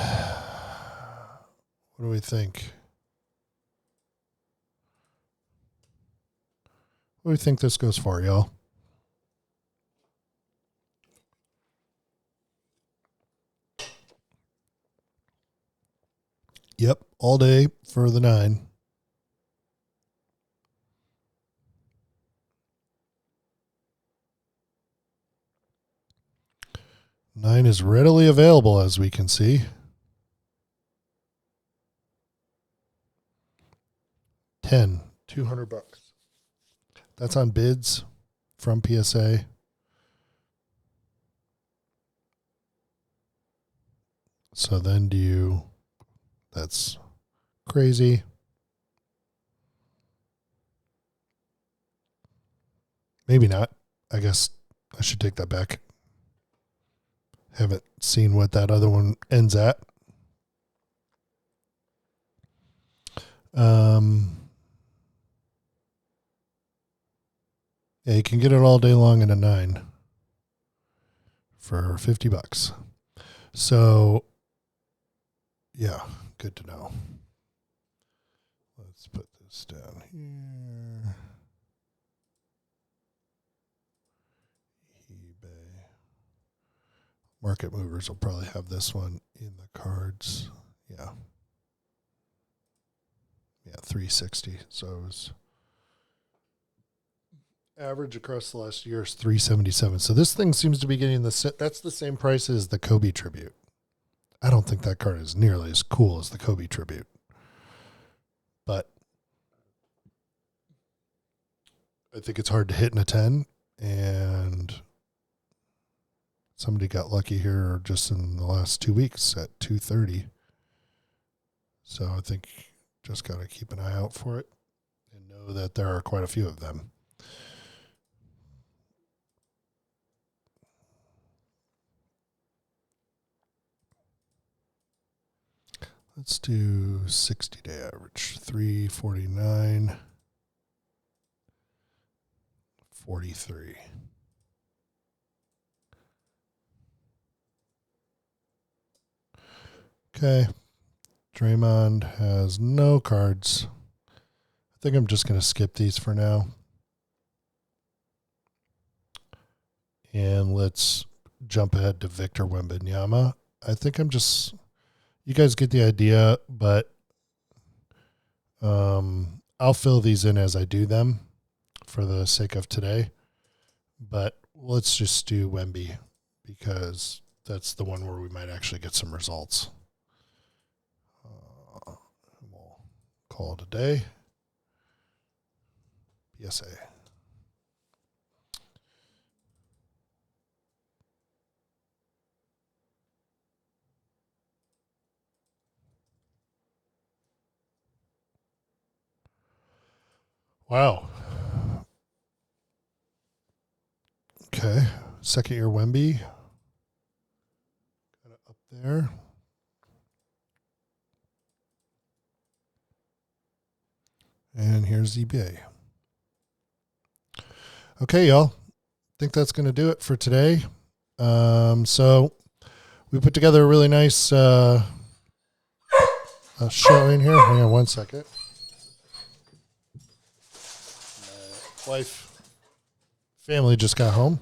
What do we think? What do we think this goes for, y'all? Yep, all day for the 9. Nine is readily available, as we can see. 10, $200. That's on bids from PSA. So then that's crazy. Maybe not. I guess I should take that back. Haven't seen what that other one ends at. Yeah, you can get it all day long in a 9 for $50. So, yeah, good to know. Let's put this down here. eBay. Market Movers will probably have this one in the cards. Yeah. Yeah, 360. So it was average across the last year is 377. So this thing seems to be getting that's the same price as the Kobe tribute. I don't think that card is nearly as cool as the Kobe tribute. But I think it's hard to hit in a 10, and somebody got lucky here just in the last 2 weeks at 230. So I think just got to keep an eye out for it and know that there are quite a few of them. Let's do 60-day average, 349, 43. Okay. Draymond has no cards. I think I'm just going to skip these for now. And let's jump ahead to Victor Wembanyama. I think you guys get the idea, but I'll fill these in as I do them for the sake of today. But let's just do Wemby because that's the one where we might actually get some results. We'll call it a day. PSA. Wow. Okay. Second year Wemby. Got it up there. And here's eBay. Okay, y'all. I think that's going to do it for today. So we put together a really nice showing here. Hang on one second. My wife, family just got home.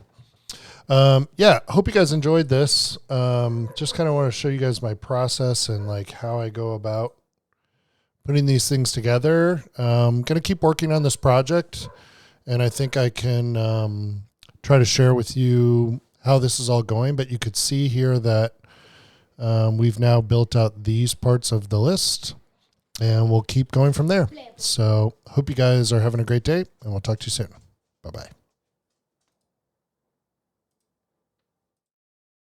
Yeah, hope you guys enjoyed this. Just kind of want to show you guys my process and like how I go about putting these things together. I'm going to keep working on this project, and I think I can try to share with you how this is all going. But you could see here that we've now built out these parts of the list, and we'll keep going from there. So hope you guys are having a great day, and we'll talk to you soon. Bye-bye.